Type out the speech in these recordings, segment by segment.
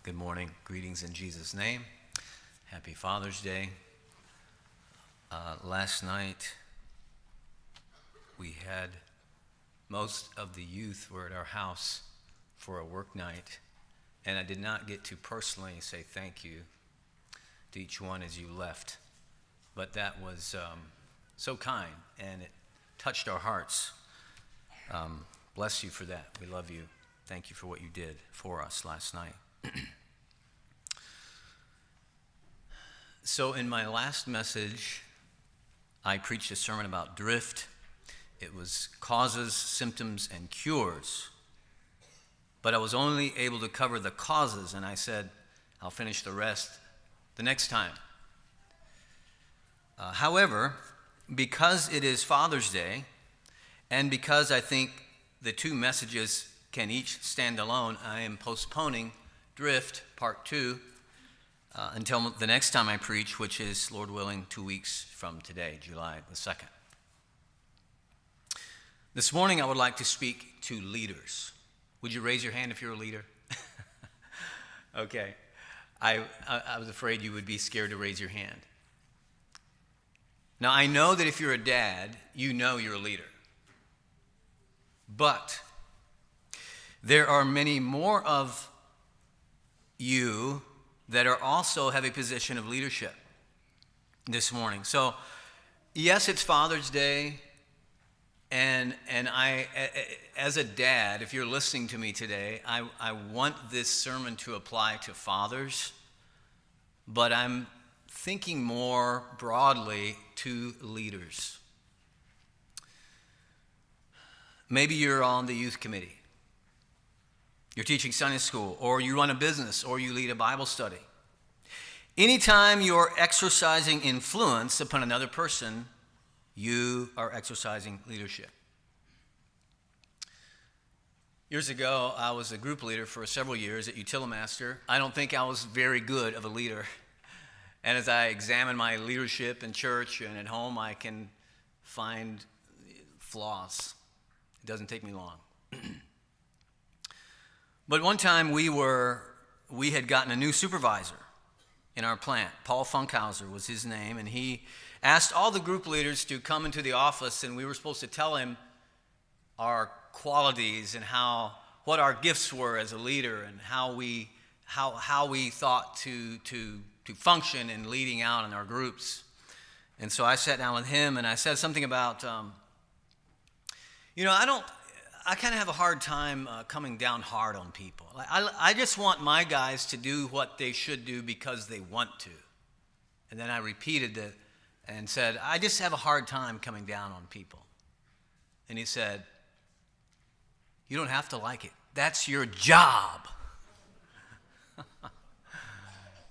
Good morning. Greetings in Jesus' name. Happy Father's Day. Last night, we had most of the youth were at our house for a work night, and I did not get to personally say thank you to each one as you left, but that was so kind, and it touched our hearts. Bless you for that. We love you. Thank you for what you did for us last night. So in my last message, I preached a sermon about drift. It was causes, symptoms, and cures. But I was only able to cover the causes, and I said, I'll finish the rest the next time. However, because it is Father's Day, and because I think the two messages can each stand alone, I am postponing Drift Part 2 until the next time I preach, which is, Lord willing, 2 weeks from today, July the 2nd. This morning, I would like to speak to leaders. Would you raise your hand if you're a leader? Okay. I was afraid you would be scared to raise your hand. Now, I know that if you're a dad, you know you're a leader. But there are many more of you that are also have a position of leadership this morning. So, yes, it's Father's Day, and I, as a dad, if you're listening to me today, I want this sermon to apply to fathers, but I'm thinking more broadly to leaders. Maybe you're on the youth committee. You're teaching Sunday school, or you run a business, or you lead a Bible study. Anytime you're exercising influence upon another person, you are exercising leadership. Years ago, I was a group leader for several years at Utilimaster. I don't think I was very good of a leader. And as I examine my leadership in church and at home, I can find flaws. It doesn't take me long. But one time we had gotten a new supervisor in our plant. Paul Funkhauser was his name, and he asked all the group leaders to come into the office, and we were supposed to tell him our qualities and what our gifts were as a leader, and how we thought to function in leading out in our groups. And so I sat down with him, and I said something about, I kind of have a hard time coming down hard on people. I just want my guys to do what they should do because they want to. And then I repeated it and said, I just have a hard time coming down on people. And he said, you don't have to like it. That's your job.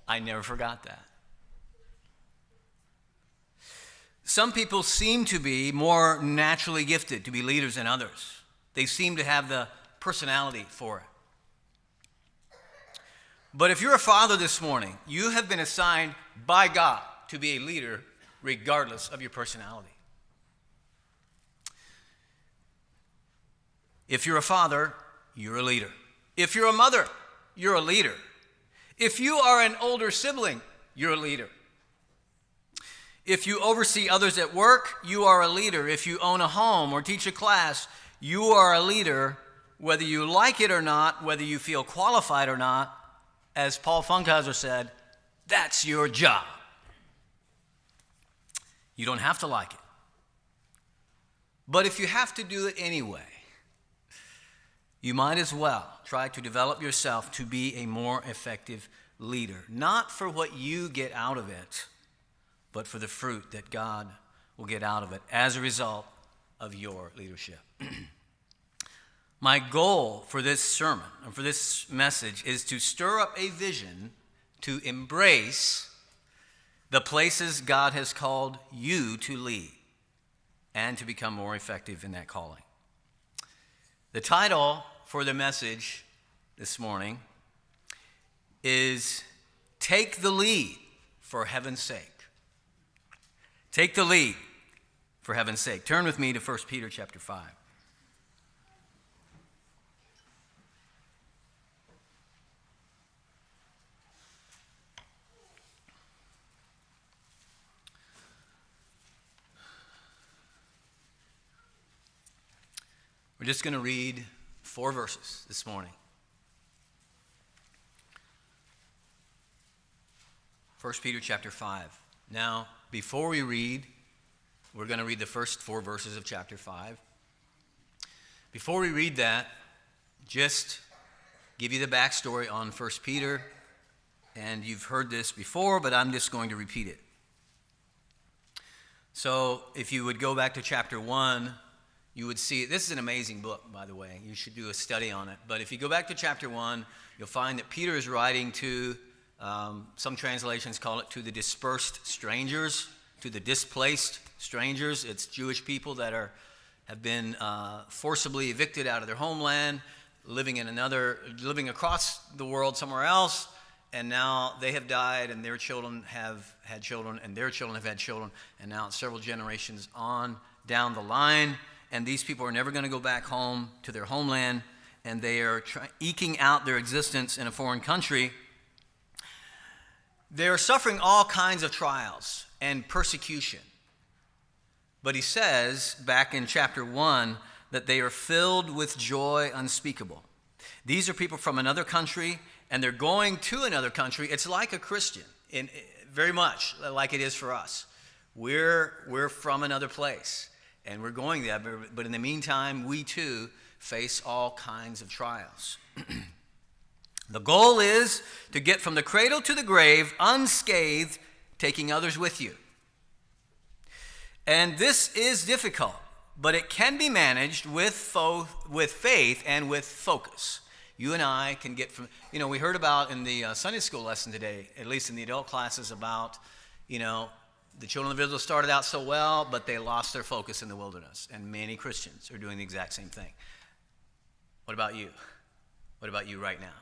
I never forgot that. Some people seem to be more naturally gifted to be leaders than others. They seem to have the personality for it. But if you're a father this morning, you have been assigned by God to be a leader regardless of your personality. If you're a father, you're a leader. If you're a mother, you're a leader. If you are an older sibling, you're a leader. If you oversee others at work, you are a leader. If you own a home or teach a class, you are a leader, whether you like it or not, whether you feel qualified or not. As Paul Funkhauser said, that's your job. You don't have to like it. But if you have to do it anyway, you might as well try to develop yourself to be a more effective leader. Not for what you get out of it, but for the fruit that God will get out of it as a result of your leadership. My goal for this sermon, or for this message, is to stir up a vision to embrace the places God has called you to lead and to become more effective in that calling. The title for the message this morning is Take the Lead for Heaven's Sake. Take the lead for heaven's sake. Turn with me to 1 Peter chapter 5. We're just going to read 4 verses this morning. 1 Peter chapter 5. Now, before we read, we're going to read the first 4 verses of chapter 5. Before we read that, just give you the backstory on 1 Peter. And you've heard this before, but I'm just going to repeat it. So if you would go back to chapter 1, you would see, this is an amazing book, by the way. You should do a study on it. But if you go back to chapter 1, you'll find that Peter is writing to, some translations call it to the dispersed strangers, to the displaced strangers. It's Jewish people that have been forcibly evicted out of their homeland, living across the world somewhere else. And now they have died, and their children have had children, and their children have had children, and now it's several generations on down the line, and these people are never going to go back home to their homeland, and they are eking out their existence in a foreign country. They're suffering all kinds of trials and persecution. But he says, back in chapter 1, that they are filled with joy unspeakable. These are people from another country, and they're going to another country. It's like a Christian, very much like it is for us. We're from another place, and we're going there. But in the meantime, we too face all kinds of trials. The goal is to get from the cradle to the grave unscathed, taking others with you. And this is difficult, but it can be managed with faith and with focus. You and I can get from, we heard about in the Sunday school lesson today, at least in the adult classes, about, the children of Israel started out so well, but they lost their focus in the wilderness. And many Christians are doing the exact same thing. What about you? What about you right now?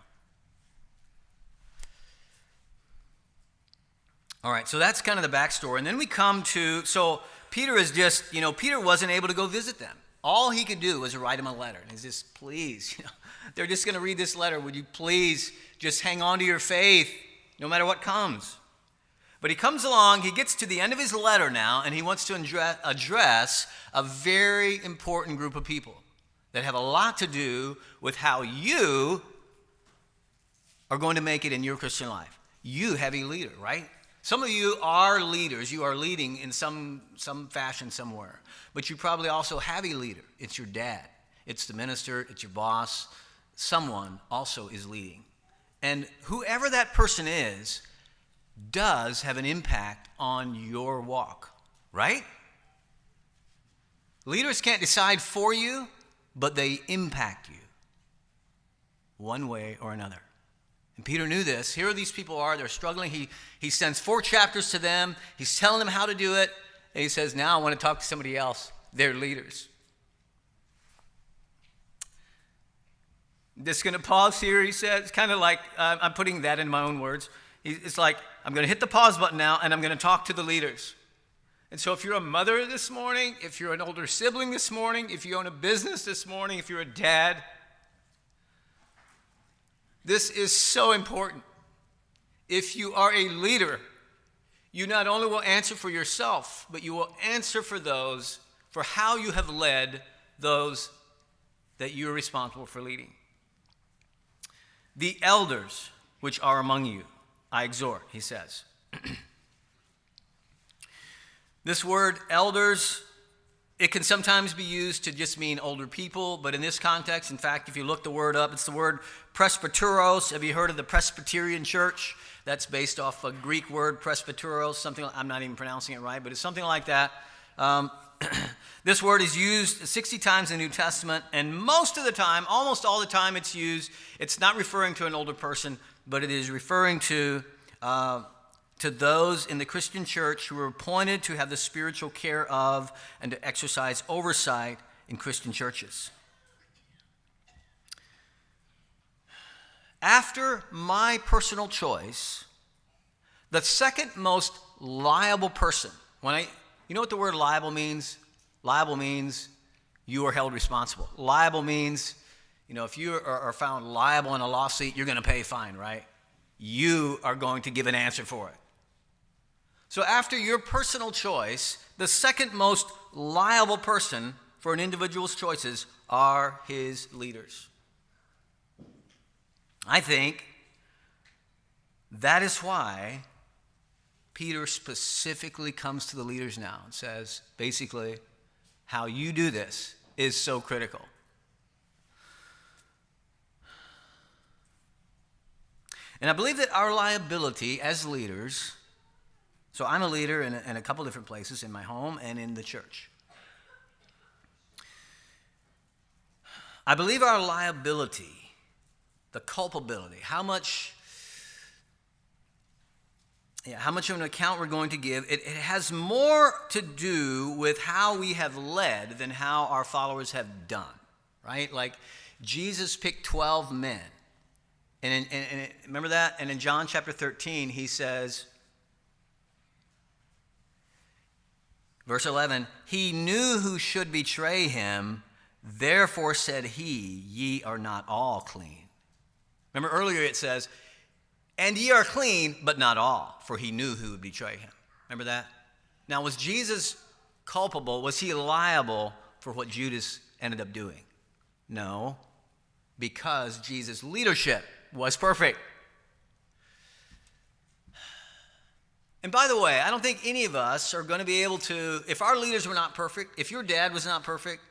All right, so that's kind of the backstory. And then we come to, so Peter is just, Peter wasn't able to go visit them. All he could do was write them a letter. And he's just, please, they're just going to read this letter. Would you please just hang on to your faith no matter what comes? But he comes along, he gets to the end of his letter now, and he wants to address a very important group of people that have a lot to do with how you are going to make it in your Christian life. You have a leader, right? Some of you are leaders. You are leading in some fashion somewhere. But you probably also have a leader. It's your dad. It's the minister. It's your boss. Someone also is leading. And whoever that person is does have an impact on your walk, right? Leaders can't decide for you, but they impact you one way or another. And Peter knew this. Here these people are. They're struggling. He sends 4 chapters to them. He's telling them how to do it. And he says, now I want to talk to somebody else. They're leaders. Just going to pause here, he says. It's kind of like, I'm putting that in my own words. It's like, I'm going to hit the pause button now, and I'm going to talk to the leaders. And so if you're a mother this morning, if you're an older sibling this morning, if you own a business this morning, if you're a dad, this is so important. If you are a leader, you not only will answer for yourself, but you will answer for those, for how you have led those that you're responsible for leading. The elders which are among you, I exhort, he says. This word elders, it can sometimes be used to just mean older people, but in this context, in fact, if you look the word up, it's the word presbyteros. Have you heard of the Presbyterian Church? That's based off a Greek word, presbyteros, something, I'm not even pronouncing it right, but it's something like that. This word is used 60 times in the New Testament, and most of the time, almost all the time it's used, it's not referring to an older person, but it is referring to those in the Christian church who are appointed to have the spiritual care of and to exercise oversight in Christian churches. After my personal choice, the second most liable person, you know what the word liable means? Liable means you are held responsible. Liable means, if you are found liable in a lawsuit, you're going to pay a fine, right? You are going to give an answer for it. So after your personal choice, the second most liable person for an individual's choices are his leaders. I think that is why Peter specifically comes to the leaders now and says, basically, how you do this is so critical. And I believe that our liability as leaders, so I'm a leader in a couple different places, in my home and in the church. I believe our liability, the culpability, how much of an account we're going to give, it has more to do with how we have led than how our followers have done, right? Like Jesus picked 12 men. And remember that? And in John chapter 13, he says, verse 11, he knew who should betray him, therefore said he, ye are not all clean. Remember earlier it says, and ye are clean, but not all, for he knew who would betray him. Remember that? Now, was Jesus culpable? Was he liable for what Judas ended up doing? No, because Jesus' leadership was perfect. And by the way, I don't think any of us are going to be able to, if our leaders were not perfect, if your dad was not perfect,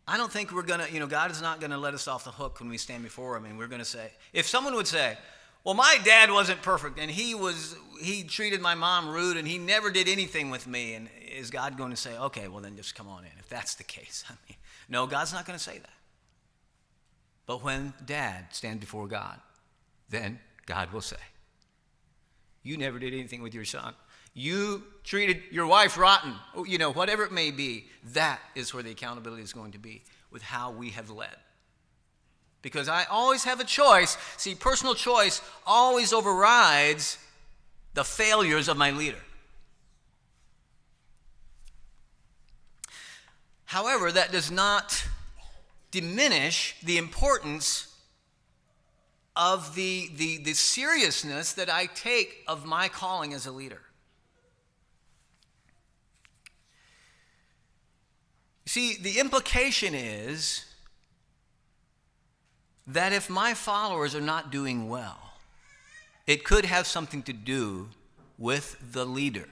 I don't think we're going to, God is not going to let us off the hook when we stand before him and we're going to say, if someone would say, well, my dad wasn't perfect and he treated my mom rude and he never did anything with me, and is God going to say, okay, well then just come on in, if that's the case? I mean, no, God's not going to say that. But when dad stands before God, then God will say, you never did anything with your son. You treated your wife rotten, whatever it may be. That is where the accountability is going to be, with how we have led. Because I always have a choice. See, personal choice always overrides the failures of my leader. However, that does not diminish the importance of the seriousness that I take of my calling as a leader. See, the implication is that if my followers are not doing well, it could have something to do with the leader.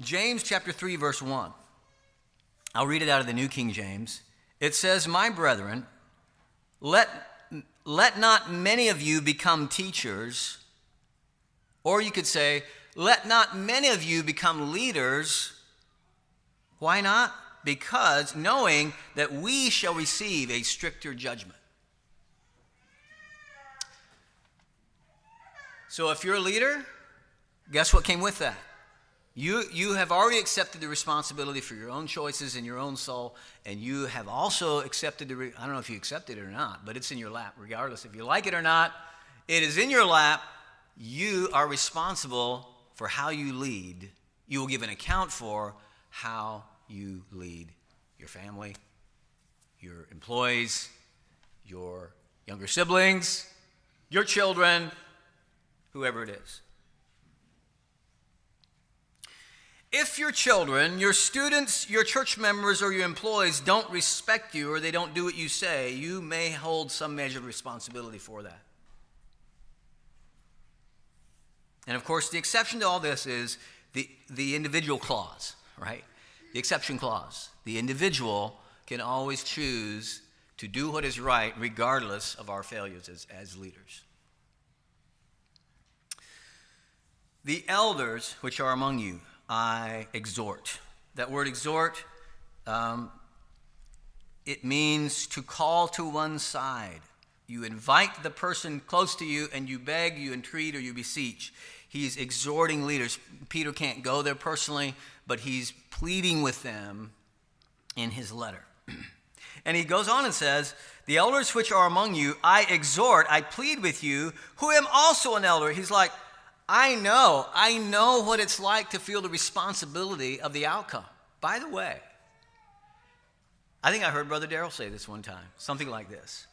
James chapter 3, verse 1. I'll read it out of the New King James. It says, my brethren, let not many of you become teachers, or you could say, let not many of you become leaders. Why not? Because knowing that we shall receive a stricter judgment. So if you're a leader, guess what came with that? You have already accepted the responsibility for your own choices and your own soul, and you have also accepted I don't know if you accept it or not, but it's in your lap. Regardless if you like it or not, it is in your lap. You are responsible for how you lead. You will give an account for how you lead your family, your employees, your younger siblings, your children, whoever it is. If your children, your students, your church members, or your employees don't respect you or they don't do what you say, you may hold some measure of responsibility for that. And of course, the exception to all this is the individual clause, right? The exception clause. The individual can always choose to do what is right regardless of our failures as leaders. The elders which are among you, I exhort. That word exhort, it means to call to one side. You invite the person close to you and you beg, you entreat, or you beseech. He's exhorting leaders. Peter can't go there personally, but he's pleading with them in his letter. And he goes on and says, the elders which are among you, I exhort, I plead with you, who am also an elder. He's like, I know what it's like to feel the responsibility of the outcome. By the way, I think I heard Brother Darrell say this one time, something like this.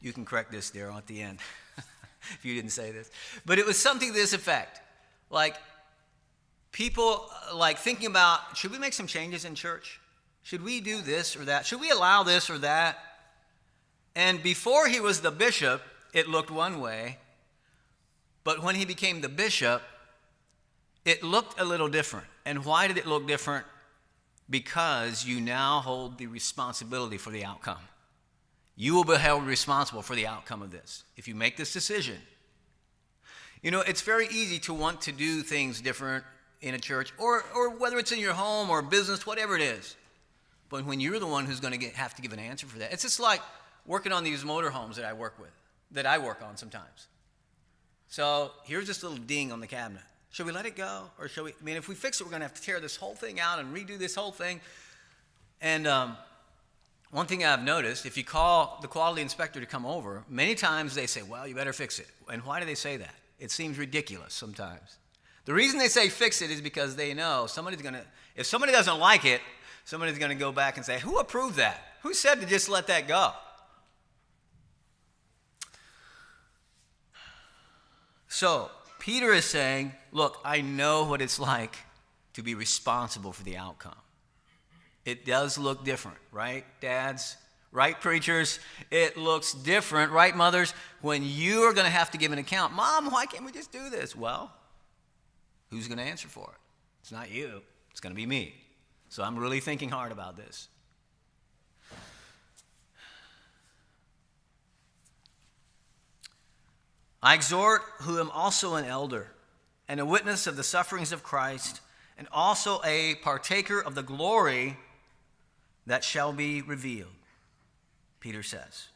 You can correct this, Darrell, at the end. if you didn't say this. But it was something to this effect. Like, people like thinking about, should we make some changes in church? Should we do this or that? Should we allow this or that? And before he was the bishop, it looked one way. But when he became the bishop, it looked a little different. And why did it look different? Because you now hold the responsibility for the outcome. You will be held responsible for the outcome of this if you make this decision. You know, it's very easy to want to do things different in a church, or whether it's in your home or business, whatever it is. But when you're the one who's going to have to give an answer for that, it's just like working on these motorhomes that I work on sometimes. So here's this little ding on the cabinet. Should we let it go, or should we? I mean, if we fix it, we're going to have to tear this whole thing out and redo this whole thing. And one thing I've noticed, if you call the quality inspector to come over, many times they say, well, you better fix it. And why do they say that? It seems ridiculous sometimes. The reason they say fix it is because they know if somebody doesn't like it, somebody's going to go back and say, who approved that? Who said to just let that go? So Peter is saying, look, I know what it's like to be responsible for the outcome. It does look different, right, dads? Right, preachers? It looks different, right, mothers? When you are going to have to give an account. Mom, why can't we just do this? Well, who's going to answer for it? It's not you. It's going to be me. So I'm really thinking hard about this. I exhort, who am also an elder and a witness of the sufferings of Christ, and also a partaker of the glory that shall be revealed. Peter says,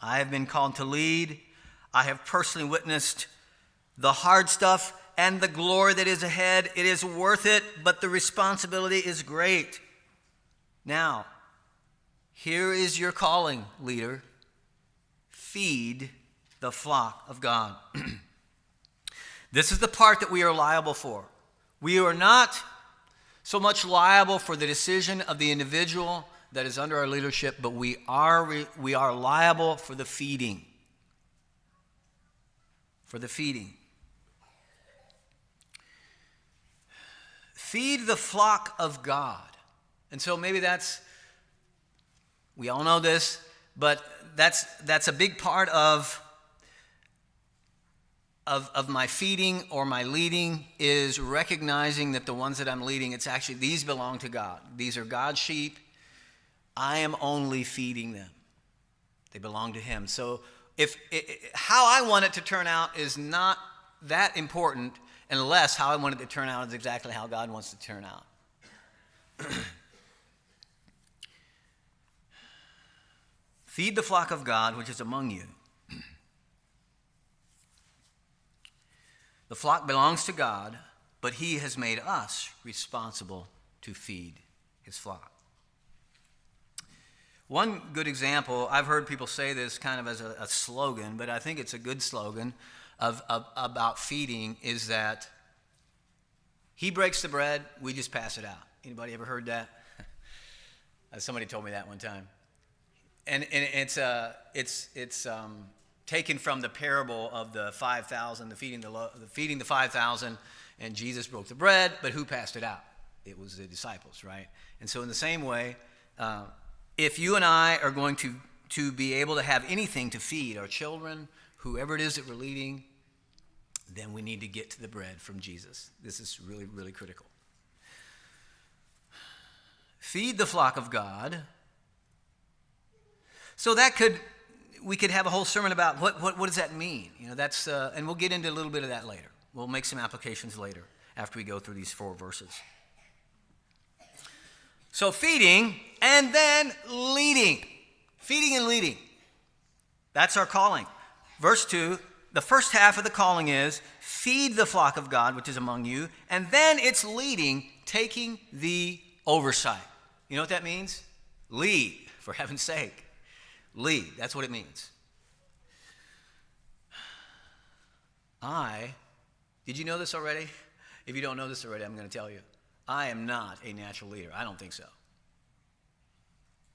I have been called to lead. I have personally witnessed the hard stuff and the glory that is ahead. It is worth it, but the responsibility is great. Now, here is your calling, leader. Feed the flock of God. This is the part that we are liable for. We are not so much liable for the decision of the individual that is under our leadership, but we are liable for the feeding. For the feeding. Feed the flock of God. And so maybe we all know this, but that's a big part of my feeding or my leading, is recognizing that the ones that I'm leading, these belong to God. These are God's sheep. I am only feeding them. They belong to Him. So how I want it to turn out is not that important, unless how I want it to turn out is exactly how God wants it to turn out. Feed the flock of God which is among you. The flock belongs to God, but He has made us responsible to feed His flock. One good example, I've heard people say this kind of as a slogan, but I think it's a good slogan about feeding, is that He breaks the bread, we just pass it out. Anybody ever heard that? Somebody told me that one time. And it's taken from the parable of the 5,000, the feeding the 5,000, and Jesus broke the bread, but who passed it out? It was the disciples, right? And so in the same way, if you and I are going to be able to have anything to feed our children, whoever it is that we're leading, then we need to get to the bread from Jesus. This is really, really critical. Feed the flock of God. So we could have a whole sermon about what does that mean? You know, that's and we'll get into a little bit of that later. We'll make some applications later after we go through these 4 verses. So feeding and then leading. Feeding and leading. That's our calling. Verse 2, the first half of the calling is feed the flock of God which is among you, and then it's leading, taking the oversight. You know what that means? Lead, for heaven's sake. Lead, that's what it means. Did you know this already? If you don't know this already, I'm going to tell you. I am not a natural leader. I don't think so.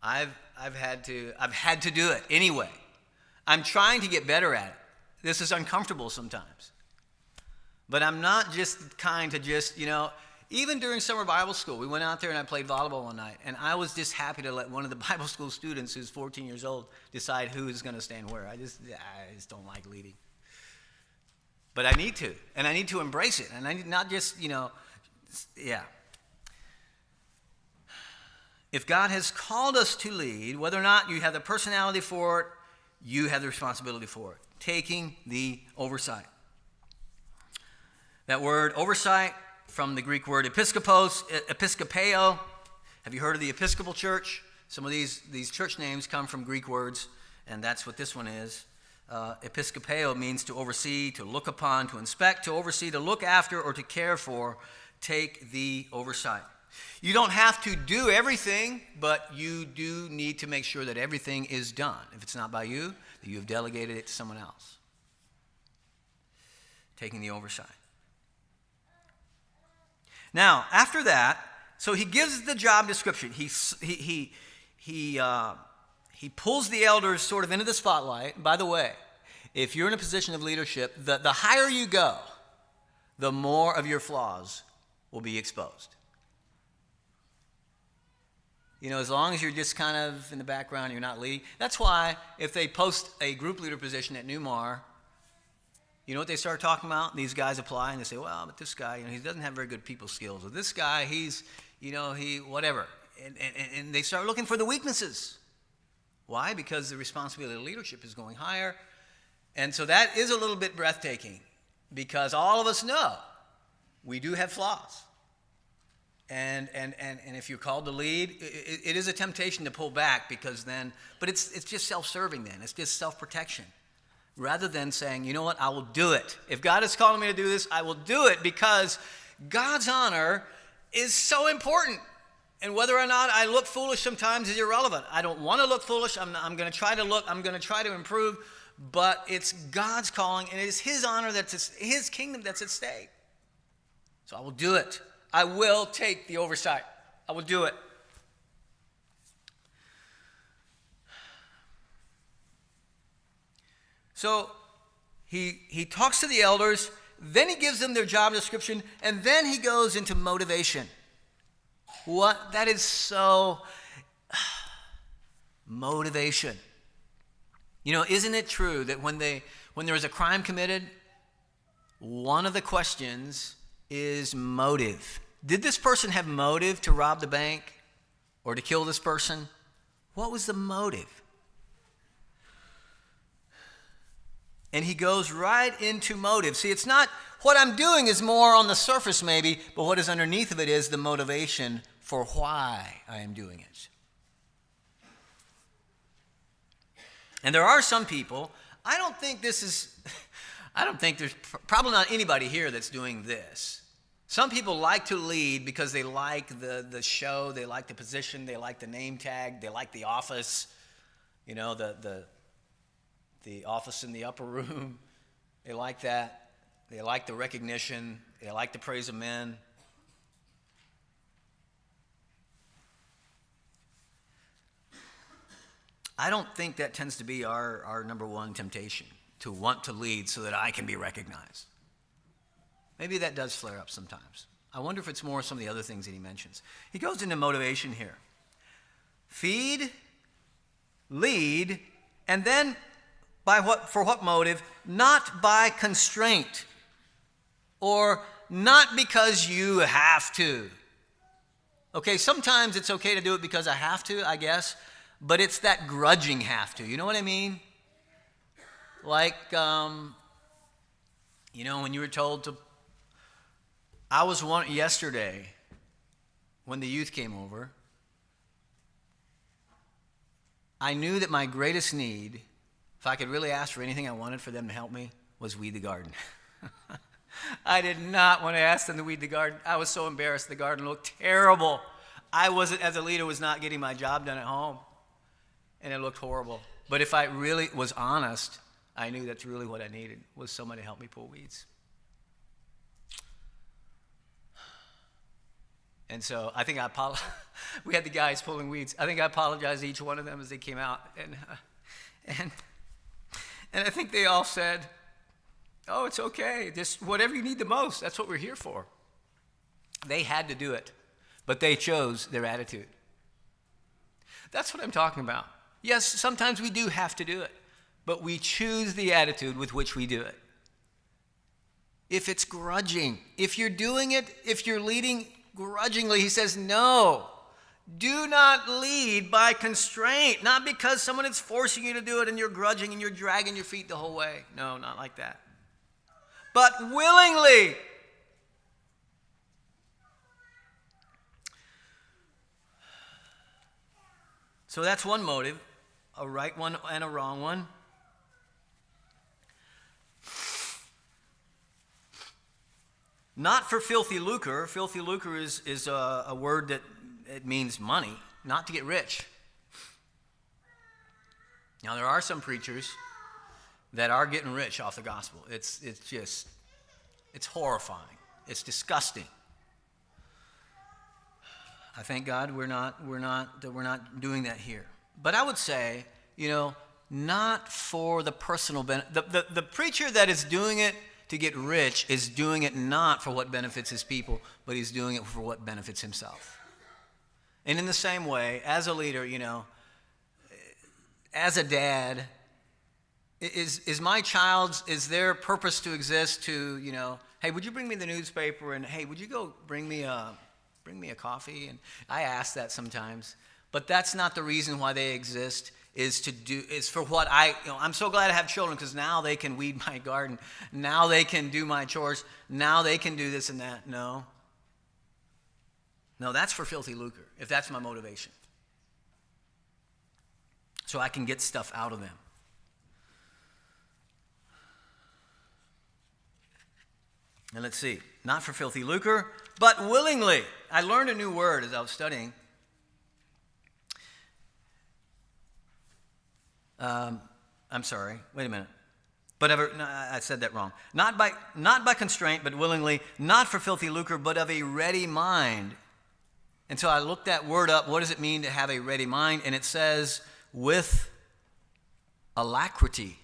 I've had to do it anyway. I'm trying to get better at it. This is uncomfortable sometimes. But I'm not just the kind to just, even during summer Bible school, we went out there and I played volleyball one night, and I was just happy to let one of the Bible school students who's 14 years old decide who is going to stand where. I just don't like leading. But I need to, and I need to embrace it, and I need not just, If God has called us to lead, whether or not you have the personality for it, you have the responsibility for it. Taking the oversight. That word oversight, from the Greek word episkopeo. Have you heard of the Episcopal Church? Some of these church names come from Greek words, and that's what this one is. Episkopeo means to oversee, to look upon, to inspect, to oversee, to look after, or to care for. Take the oversight. You don't have to do everything, but you do need to make sure that everything is done. If it's not by you, that you have delegated it to someone else. Taking the oversight. Now, after that, so he gives the job description. He pulls the elders sort of into the spotlight. By the way, if you're in a position of leadership, the higher you go, the more of your flaws will be exposed. As long as you're just kind of in the background, you're not leading. That's why if they post a group leader position at Newmar, you know what they start talking about? These guys apply and they say, well, but this guy, he doesn't have very good people skills. Or this guy, he's, he whatever. And they start looking for the weaknesses. Why? Because the responsibility of leadership is going higher. And so that is a little bit breathtaking because all of us know we do have flaws. And if you're called to lead, it is a temptation to pull back because then, but it's just self-serving then. It's just self-protection. Rather than saying, you know what, I will do it. If God is calling me to do this, I will do it because God's honor is so important. And whether or not I look foolish sometimes is irrelevant. I don't want to look foolish. I'm going to try to look. I'm going to try to improve. But it's God's calling, and it is His honor His kingdom that's at stake. So I will do it. I will take the oversight. I will do it. So he talks to the elders, then he gives them their job description, and then he goes into motivation. What? That is so motivation. Isn't it true that when there is a crime committed, one of the questions is motive. Did this person have motive to rob the bank or to kill this person? What was the motive? And he goes right into motive. See, it's not what I'm doing is more on the surface maybe, but what is underneath of it is the motivation for why I am doing it. And there are some people, I don't think there's probably not anybody here that's doing this. Some people like to lead because they like the show, they like the position, they like the name tag, they like the office, the office in the upper room. They like that. They like the recognition. They like the praise of men. I don't think that tends to be our number one temptation, to want to lead so that I can be recognized. Maybe that does flare up sometimes. I wonder if it's more some of the other things that he mentions. He goes into motivation here. Feed, lead, and then for what motive? Not by constraint or not because you have to. Okay, sometimes it's okay to do it because I have to, I guess, but it's that grudging have to. You know what I mean? Like, when you were told to, I was yesterday when the youth came over, I knew that my greatest need, if I could really ask for anything I wanted for them to help me, was weed the garden. I did not want to ask them to weed the garden. I was so embarrassed. The garden looked terrible. I wasn't, as a leader, was not getting my job done at home. And it looked horrible. But if I really was honest, I knew that's really what I needed, was someone to help me pull weeds. And so I think we had the guys pulling weeds. I think I apologized to each one of them as they came out. And I think they all said, Oh, it's okay. Just whatever you need the most. That's what we're here for. They had to do it, but they chose their attitude. That's what I'm talking about. Yes, sometimes we do have to do it, but we choose the attitude with which we do it. If it's grudging, if you're doing it, if you're leading grudgingly, he says, no, do not lead by constraint, not because someone is forcing you to do it and you're grudging and you're dragging your feet the whole way. No, not like that. But willingly. So that's one motive, a right one and a wrong one. Not for filthy lucre. Filthy lucre is a word that it means money, not to get rich. Now, there are some preachers that are getting rich off the gospel. It's horrifying. It's disgusting. I thank God we're not doing that here. But I would say, not for the personal benefit. The preacher that is doing it to get rich is doing it not for what benefits his people, but he's doing it for what benefits himself. And in the same way, as a leader, as a dad, is my child's, is their purpose to exist to, hey, would you bring me the newspaper? And hey, would you go bring me a coffee? And I ask that sometimes, but that's not the reason why they exist. Is for what I'm so glad I have children, because now they can weed my garden. Now they can do my chores. Now they can do this and that. No, that's for filthy lucre, if that's my motivation. So I can get stuff out of them. And let's see, not for filthy lucre, but willingly. I learned a new word as I was studying. I'm sorry. Wait a minute. I said that wrong. Not by constraint, but willingly. Not for filthy lucre, but of a ready mind. And so I looked that word up. What does it mean to have a ready mind? And it says with alacrity.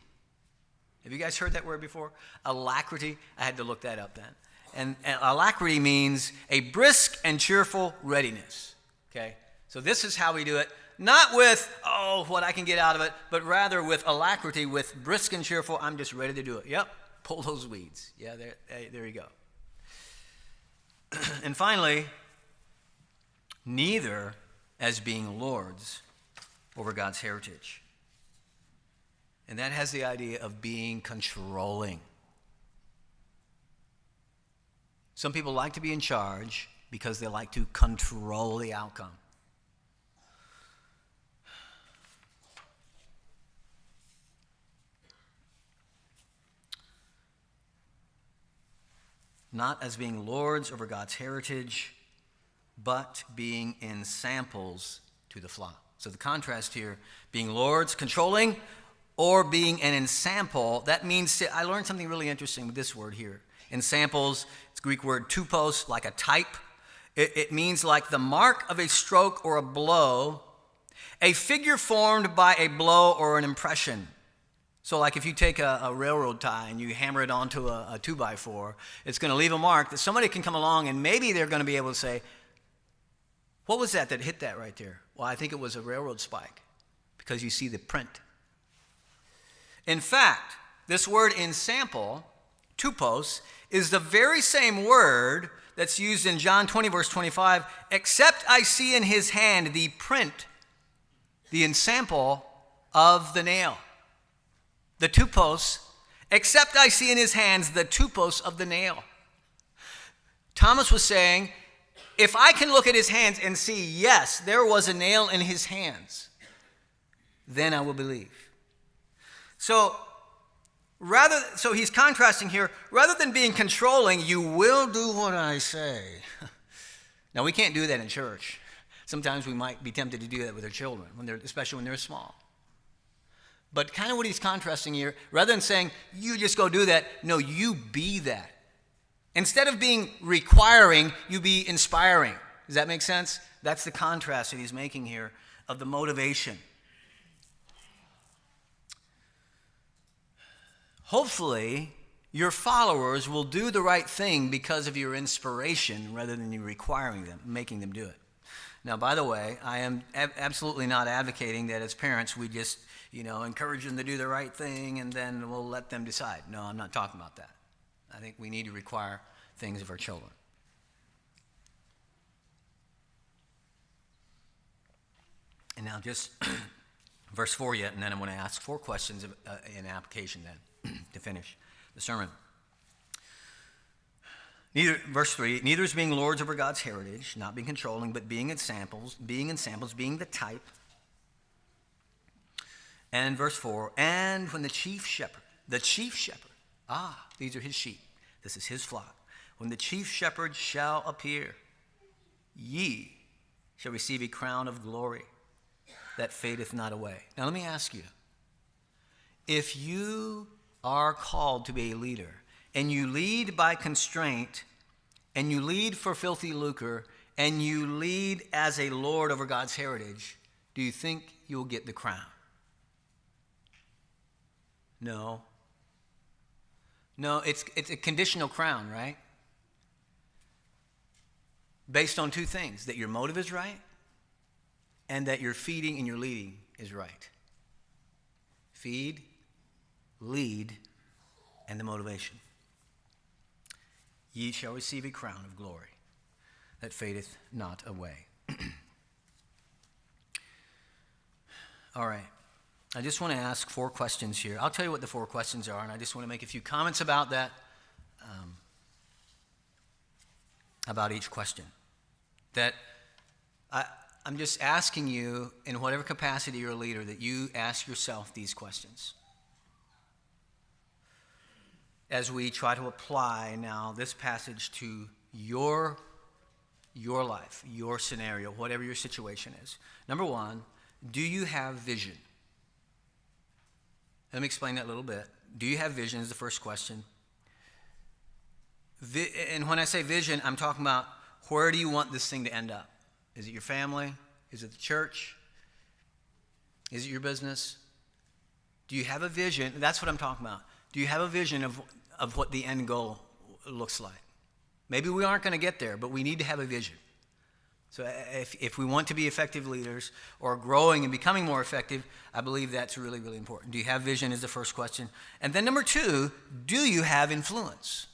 Have you guys heard that word before? Alacrity. I had to look that up then. And alacrity means a brisk and cheerful readiness. Okay. So this is how we do it. Not with, what I can get out of it, but rather with alacrity, with brisk and cheerful, I'm just ready to do it. Yep, pull those weeds. Yeah, there you go. And finally, neither as being lords over God's heritage. And that has the idea of being controlling. Some people like to be in charge because they like to control the outcome. Not as being lords over God's heritage, but being ensamples to the flock. So the contrast here, being lords, controlling, or being an ensample, that means, I learned something really interesting with this word here. Ensamples, it's Greek word tupos, like a type. It means like the mark of a stroke or a blow, a figure formed by a blow or an impression. So like if you take a railroad tie and you hammer it onto a 2x4, it's going to leave a mark that somebody can come along and maybe they're going to be able to say, what was that hit that right there? Well, I think it was a railroad spike, because you see the print. In fact, this word ensample, tupos, is the very same word that's used in John 20, verse 25, except I see in his hand the print, the ensample of the nail. The tupos, except I see in his hands the tupos of the nail. Thomas was saying, if I can look at his hands and see, yes, there was a nail in his hands, then I will believe. So he's contrasting here, rather than being controlling, you will do what I say. Now, we can't do that in church. Sometimes we might be tempted to do that with our children, especially when they're small. But kind of what he's contrasting here, rather than saying, you just go do that, no, you be that. Instead of being requiring, you be inspiring. Does that make sense? That's the contrast that he's making here of the motivation. Hopefully, your followers will do the right thing because of your inspiration rather than you requiring them, making them do it. Now, by the way, I am absolutely not advocating that as parents we just, encourage them to do the right thing and then we'll let them decide. No, I'm not talking about that. I think we need to require things of our children. And now just verse 4 yet, and then I'm going to ask 4 questions in application then to finish the sermon. Verse 3, neither is being lords over God's heritage, not being controlling, but being in samples, being the type. And verse 4, and when the chief shepherd, these are his sheep, this is his flock. When the chief shepherd shall appear, ye shall receive a crown of glory that fadeth not away. Now let me ask you, if you are called to be a leader, and you lead by constraint, and you lead for filthy lucre, and you lead as a lord over God's heritage, do you think you'll get the crown? No. No, it's a conditional crown, right? Based on 2 things, that your motive is right, and that your feeding and your leading is right. Feed, lead, and the motivation. Ye shall receive a crown of glory that fadeth not away. All right. I just want to ask 4 questions here. I'll tell you what the 4 questions are, and I just want to make a few comments about that, about each question. That I'm just asking you, in whatever capacity you're a leader, that you ask yourself these questions. As we try to apply now this passage to your life, your scenario, whatever your situation is. Number 1, do you have vision? Let me explain that a little bit. Do you have vision is the first question. And when I say vision, I'm talking about where do you want this thing to end up? Is it your family? Is it the church? Is it your business? Do you have a vision? That's what I'm talking about. Do you have a vision of what the end goal looks like? Maybe we aren't going to get there, but we need to have a vision. So if we want to be effective leaders or growing and becoming more effective, I believe that's really, really important. Do you have vision is the first question. And then number 2, do you have influence?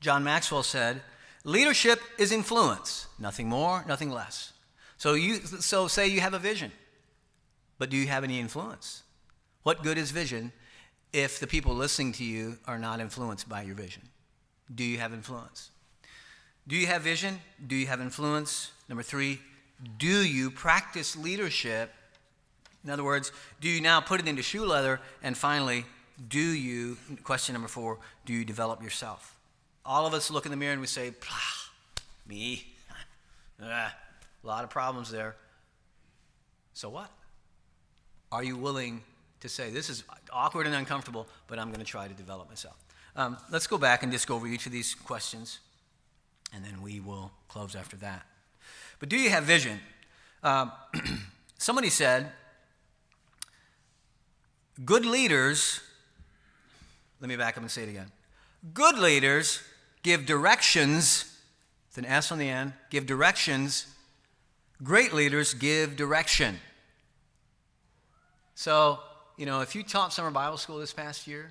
John Maxwell said, leadership is influence, nothing more, nothing less. So say you have a vision, but do you have any influence? What good is vision if the people listening to you are not influenced by your vision? Do you have influence? Do you have vision? Do you have influence? Number 3, do you practice leadership? In other words, do you now put it into shoe leather? And finally, question number 4, do you develop yourself? All of us look in the mirror and we say, me, a lot of problems there. So what? Are you willing to say, this is awkward and uncomfortable, but I'm going to try to develop myself? Let's go back and just go over each of these questions, and then we will close after that. But do you have vision? Somebody said, good leaders, let me back up and say it again. Good leaders give directions, with an S on the end, give directions. Great leaders give direction. So, if you taught summer Bible school this past year,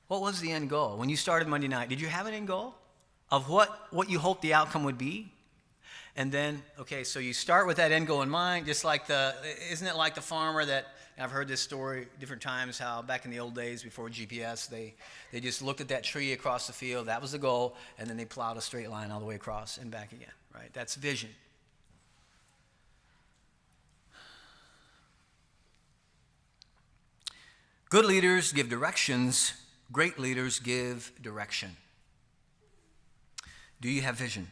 what was the end goal? When you started Monday night, did you have an end goal of what you hoped the outcome would be? And then, so you start with that end goal in mind, just like isn't it like the farmer that, I've heard this story different times, how back in the old days before GPS, they just looked at that tree across the field, that was the goal, and then they plowed a straight line all the way across and back again, right? That's vision. Good leaders give directions, great leaders give direction. Do you have vision?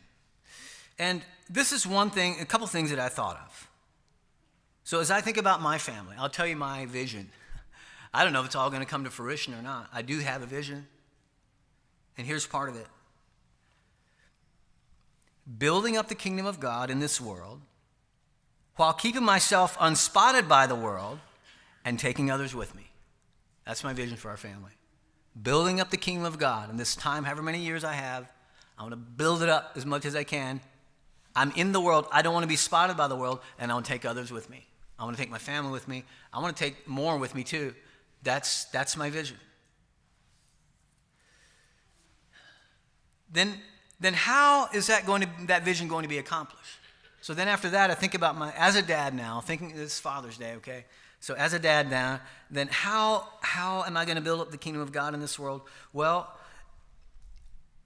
And this is a couple things that I thought of. So as I think about my family, I'll tell you my vision. I don't know if it's all going to come to fruition or not. I do have a vision. And here's part of it. Building up the kingdom of God in this world while keeping myself unspotted by the world and taking others with me. That's my vision for our family. building up the kingdom of God. In this time, however many years I have, I want to build it up as much as I can. I'm in the world. I don't want to be spotted by the world, and I want to take others with me. I want to take my family with me. I want to take more with me too. That's my vision. Then how is that vision going to be accomplished? So then after that, I think about as a dad now, thinking it's Father's Day, okay? So as a dad now, then how am I going to build up the kingdom of God in this world? Well,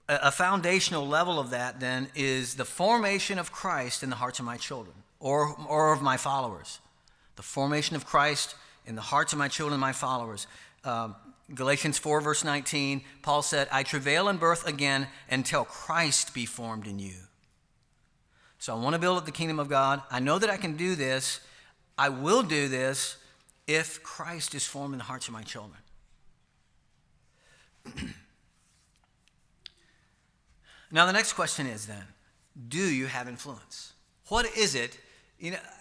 a foundational level of that then is the formation of Christ in the hearts of my children or of my followers. The formation of Christ in the hearts of my children and my followers. Galatians 4, verse 19, Paul said, I travail in birth again until Christ be formed in you. So I want to build up the kingdom of God. I know that I can do this. I will do this if Christ is formed in the hearts of my children. Now the next question is then, do you have influence? What is it?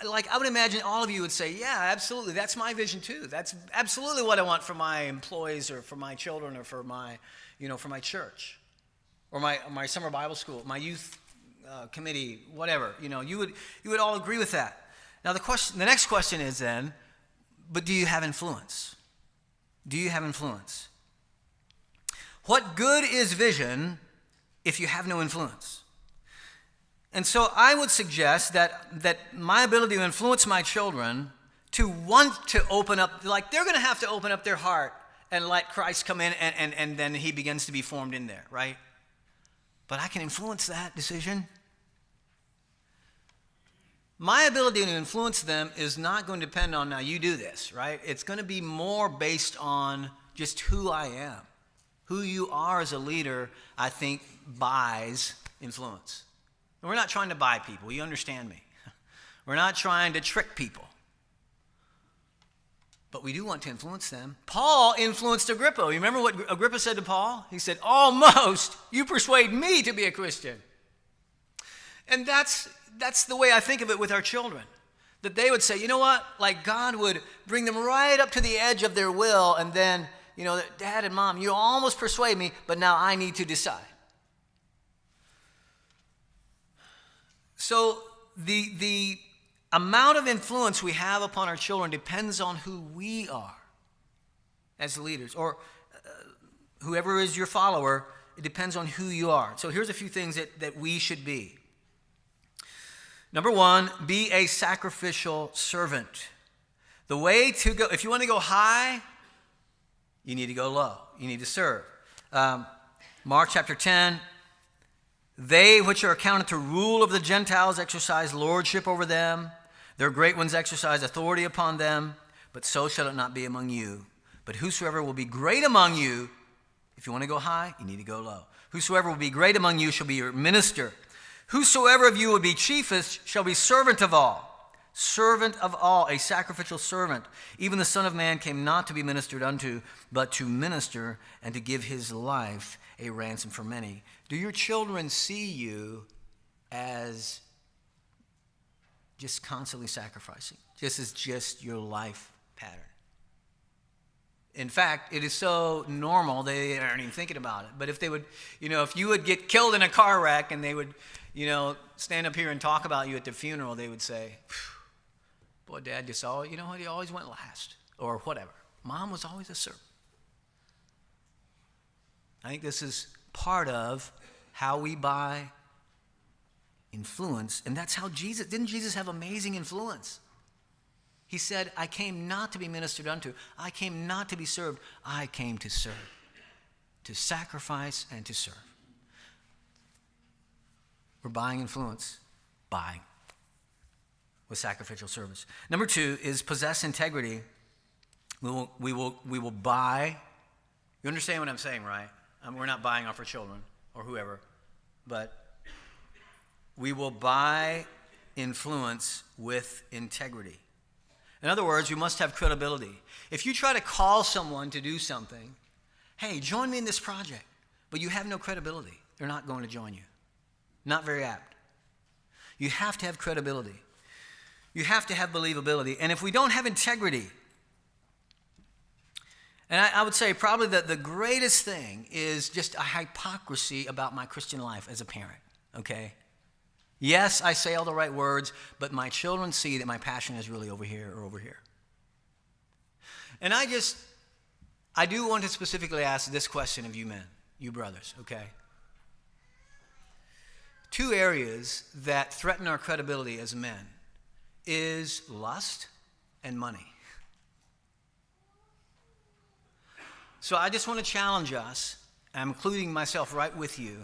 Like I would imagine all of you would say, yeah, absolutely, that's my vision too. That's absolutely what I want for my employees or for my children or for my, for my church or my summer Bible school, my youth committee, whatever. You would all agree with that. Now the next question is then, but do you have influence? Do you have influence? What good is vision if you have no influence? And so I would suggest that my ability to influence my children to want to open up, like they're going to have to open up their heart and let Christ come in and then he begins to be formed in there, right? But I can influence that decision. My ability to influence them is not going to depend on, now you do this, right? It's going to be more based on just who I am. Who you are as a leader, I think, buys influence. And we're not trying to buy people. You understand me. We're not trying to trick people. But we do want to influence them. Paul influenced Agrippa. You remember what Agrippa said to Paul? He said, almost, you persuade me to be a Christian. And that's the way I think of it with our children. That they would say, you know what? Like God would bring them right up to the edge of their will and then, Dad and Mom, you almost persuade me, but now I need to decide. So the amount of influence we have upon our children depends on who we are as leaders, or whoever is your follower, it depends on who you are. So here's a few things that we should be. Number one, be a sacrificial servant. The way to go, if you want to go high, you need to go low. You need to serve. Mark chapter 10, they which are accounted to rule of the Gentiles exercise lordship over them. Their great ones exercise authority upon them. But so shall it not be among you. But whosoever will be great among you, if you want to go high, you need to go low. Whosoever will be great among you shall be your minister. Whosoever of you will be chiefest shall be servant of all. Servant of all, a sacrificial servant. Even the Son of Man came not to be ministered unto, but to minister and to give his life a ransom for many. Do your children see you as just constantly sacrificing? This is just your life pattern. In fact, it is so normal they aren't even thinking about it. But if they would, if you would get killed in a car wreck and they would, stand up here and talk about you at the funeral, they would say, boy, Dad just always, he always went last, or whatever. Mom was always a servant. I think this is part of how we buy influence, and that's how didn't Jesus have amazing influence? He said, I came not to be ministered unto. I came not to be served. I came to serve, to sacrifice and to serve. We're buying influence, with sacrificial service. Number two is possess integrity. We will buy. You understand what I'm saying, right? We're not buying off our children or whoever, but we will buy influence with integrity. In other words, you must have credibility. If you try to call someone to do something, hey, join me in this project, but you have no credibility, they're not going to join you. Not very apt. You have to have credibility. You have to have believability. And if we don't have integrity, And I would say probably that the greatest thing is just a hypocrisy about my Christian life as a parent, okay? Yes, I say all the right words, but my children see that my passion is really over here or over here. And I do want to specifically ask this question of you men, you brothers, okay? 2 areas that threaten our credibility as men is lust and money. So I just want to challenge us, I'm including myself right with you.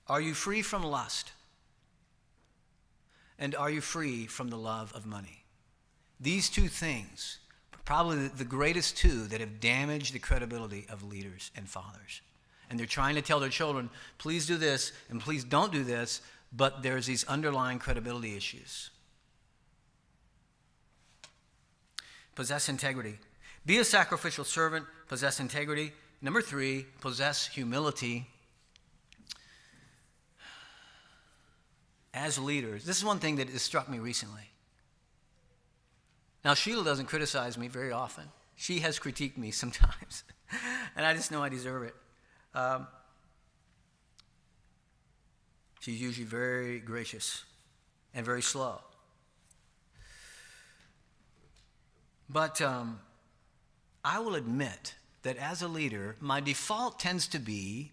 Are you free from lust? And are you free from the love of money? These 2 things, probably the greatest 2 that have damaged the credibility of leaders and fathers. And they're trying to tell their children, please do this and please don't do this, but there's these underlying credibility issues. Possess integrity. Be a sacrificial servant, possess integrity. Number 3, possess humility. As leaders, this is one thing that has struck me recently. Now, Sheila doesn't criticize me very often. She has critiqued me sometimes, and I just know I deserve it. She's usually very gracious and very slow. But I will admit that as a leader, my default tends to be,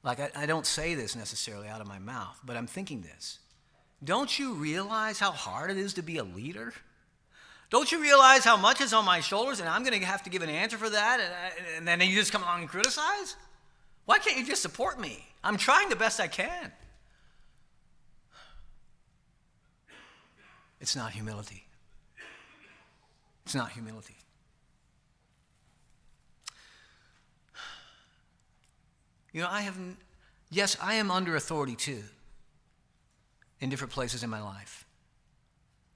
like I don't say this necessarily out of my mouth, but I'm thinking this. Don't you realize how hard it is to be a leader? Don't you realize how much is on my shoulders and I'm going to have to give an answer for that and then you just come along and criticize? Why can't you just support me? I'm trying the best I can. It's not humility. It's not humility. You know, I am under authority too in different places in my life.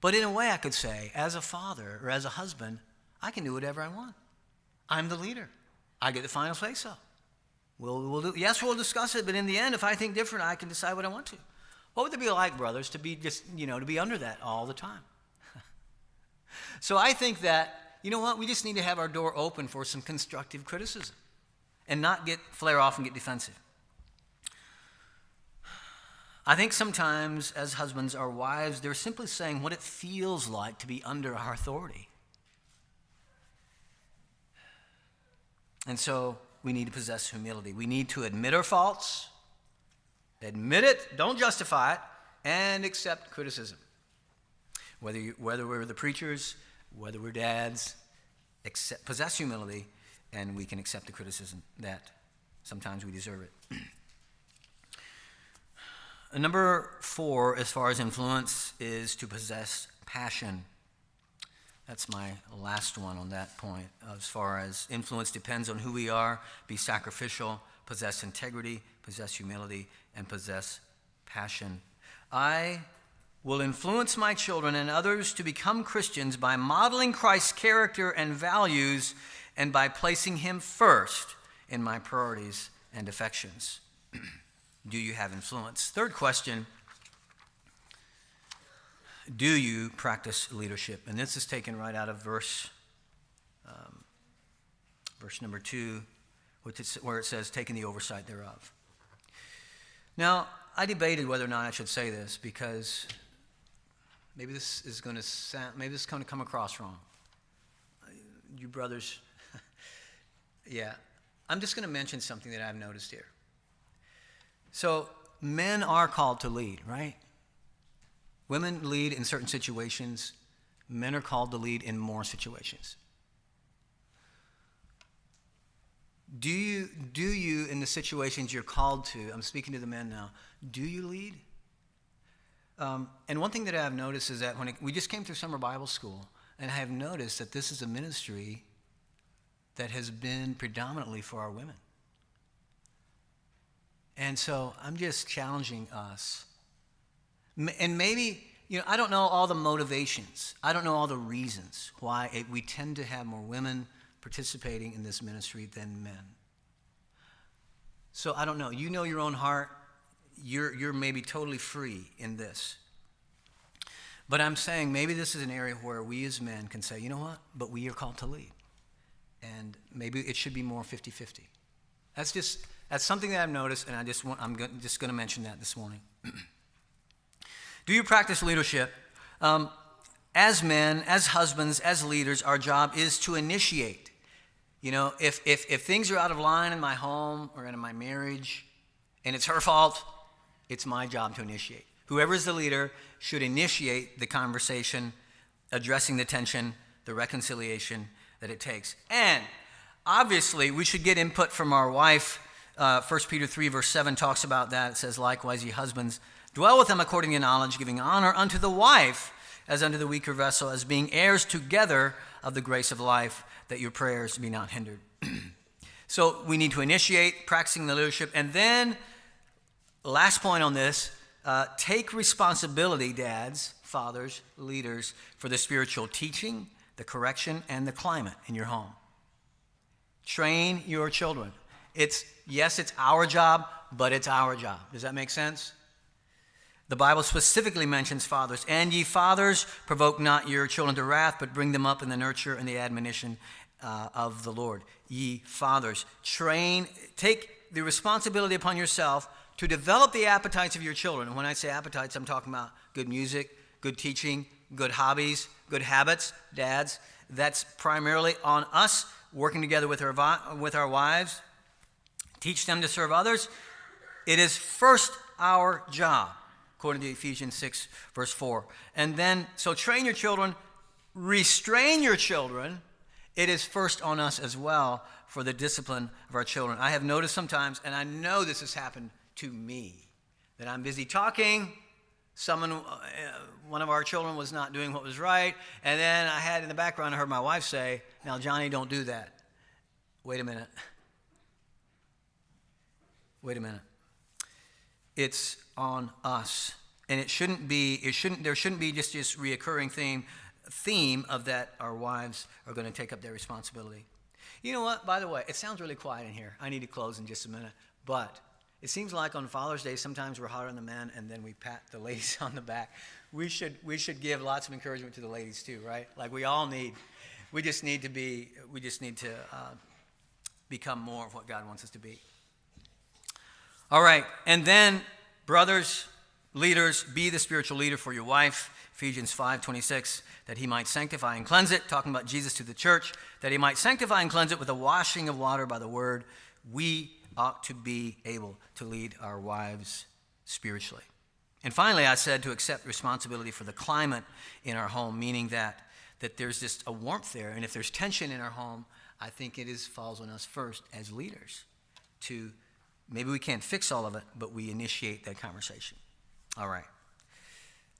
But in a way I could say, as a father or as a husband, I can do whatever I want. I'm the leader. I get the final say so. We'll discuss it, but in the end, if I think different, I can decide what I want to. What would it be like, brothers, to be to be under that all the time? So I think that, you know what, we just need to have our door open for some constructive criticism and not flare off and get defensive. I think sometimes as husbands, our wives, they're simply saying what it feels like to be under our authority. And so we need to possess humility. We need to admit our faults, admit it, don't justify it, and accept criticism. Whether we're the preachers, whether we're dads, possess humility, and we can accept the criticism that sometimes we deserve it. Number 4, as far as influence, is to possess passion. That's my last one on that point. As far as influence depends on who we are, be sacrificial, possess integrity, possess humility, and possess passion. I will influence my children and others to become Christians by modeling Christ's character and values and by placing him first in my priorities and affections. Do you have influence? Third question, do you practice leadership? And this is taken right out of verse number 2, where it says, taking the oversight thereof. Now, I debated whether or not I should say this because maybe this is going to come across wrong. You brothers, yeah. I'm just going to mention something that I've noticed here. So men are called to lead, right? Women lead in certain situations. Men are called to lead in more situations. Do you in the situations you're called to, I'm speaking to the men now, do you lead? And one thing that I've noticed is that we just came through summer Bible school, and I have noticed that this is a ministry that has been predominantly for our women. And so I'm just challenging us. And maybe, I don't know all the motivations. I don't know all the reasons why we tend to have more women participating in this ministry than men. So I don't know. You know your own heart. You're maybe totally free in this. But I'm saying maybe this is an area where we as men can say, you know what? But we are called to lead. And maybe it should be more 50-50. That's something that I've noticed, and I'm just going to mention that this morning. Do you practice leadership? As men, as husbands, as leaders, our job is to initiate. You know, if things are out of line in my home or in my marriage, and it's her fault, it's my job to initiate. Whoever is the leader should initiate the conversation, addressing the tension, the reconciliation that it takes. And obviously, we should get input from our wife. 1 Peter 3, verse 7 talks about that. It says, likewise, ye husbands, dwell with them according to knowledge, giving honor unto the wife as unto the weaker vessel, as being heirs together of the grace of life, that your prayers be not hindered. So we need to initiate practicing the leadership. And then, last point on this, take responsibility, dads, fathers, leaders, for the spiritual teaching, the correction, and the climate in your home. Train your children. It's our job, but it's our job. Does that make sense? The Bible specifically mentions fathers. And ye fathers, provoke not your children to wrath, but bring them up in the nurture and the admonition of the Lord. Ye fathers, take the responsibility upon yourself to develop the appetites of your children. And when I say appetites, I'm talking about good music, good teaching, good hobbies, good habits. Dads, that's primarily on us, working together with our wives. Teach them to serve others. It is first our job, according to Ephesians 6, verse 4. And then, so train your children, restrain your children. It is first on us as well for the discipline of our children. I have noticed sometimes, and I know this has happened to me, that I'm busy talking, one of our children was not doing what was right, and then I had in the background, I heard my wife say, now, Johnny, don't do that. Wait a minute. It's on us. And there shouldn't be just this reoccurring theme of that our wives are going to take up their responsibility. You know what? By the way, it sounds really quiet in here. I need to close in just a minute. But it seems like on Father's Day, sometimes we're harder on the men, and then we pat the ladies on the back. We should give lots of encouragement to the ladies too, right? Like we all need. We just need to become more of what God wants us to be. All right, and then brothers, leaders, be the spiritual leader for your wife. Ephesians 5:26, that he might sanctify and cleanse it, talking about Jesus to the church, that he might sanctify and cleanse it with the washing of water by the word. We ought to be able to lead our wives spiritually. And finally, I said to accept responsibility for the climate in our home, meaning that there's just a warmth there. And if there's tension in our home, I think falls on us first as leaders to, maybe we can't fix all of it, but we initiate that conversation. All right.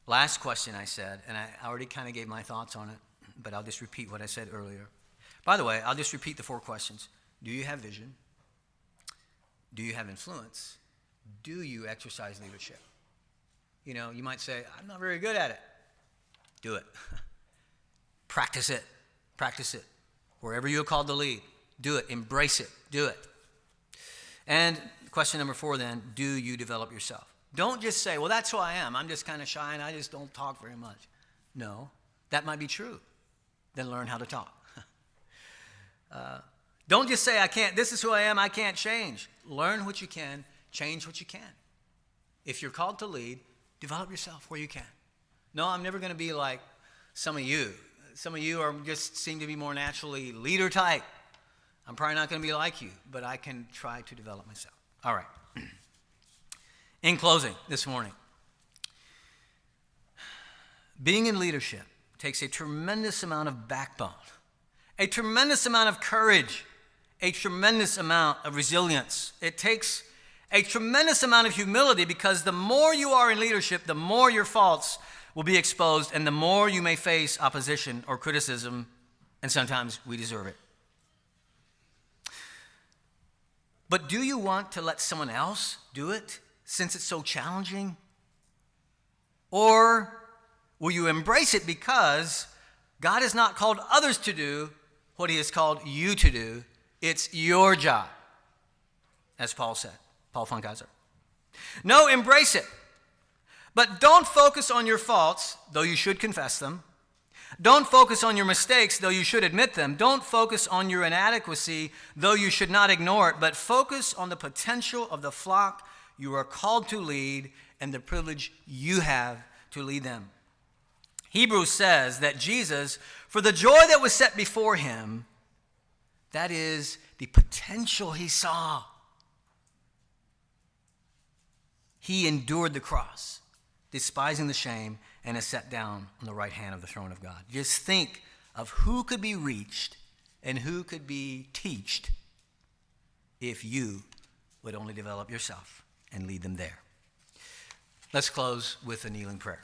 Last question I said, and I already kind of gave my thoughts on it, but I'll just repeat what I said earlier. By the way, I'll just repeat the 4 questions. Do you have vision? Do you have influence? Do you exercise leadership? You know, you might say, I'm not very good at it. Do it. Practice it. Practice it. Wherever you're called to lead, do it. Embrace it. Do it. And question number 4 then, do you develop yourself? Don't just say, well, that's who I am. I'm just kind of shy and I just don't talk very much. No, that might be true. Then learn how to talk. Don't just say, I can't, this is who I am, I can't change. Learn what you can, change what you can. If you're called to lead, develop yourself where you can. No, I'm never going to be like some of you. Some of you seem to be more naturally leader type. I'm probably not going to be like you, but I can try to develop myself. All right. In closing this morning, being in leadership takes a tremendous amount of backbone, a tremendous amount of courage, a tremendous amount of resilience. It takes a tremendous amount of humility, because the more you are in leadership, the more your faults will be exposed and the more you may face opposition or criticism, and sometimes we deserve it. But do you want to let someone else do it since it's so challenging? Or will you embrace it because God has not called others to do what he has called you to do? It's your job, as Paul said, Paul von Kaiser. No, embrace it. But don't focus on your faults, though you should confess them. Don't focus on your mistakes, though you should admit them. Don't focus on your inadequacy, though you should not ignore it. But focus on the potential of the flock you are called to lead and the privilege you have to lead them. Hebrews says that Jesus, for the joy that was set before him, that is the potential he saw, he endured the cross, despising the shame, and is set down on the right hand of the throne of God. Just think of who could be reached and who could be teached if you would only develop yourself and lead them there. Let's close with a kneeling prayer.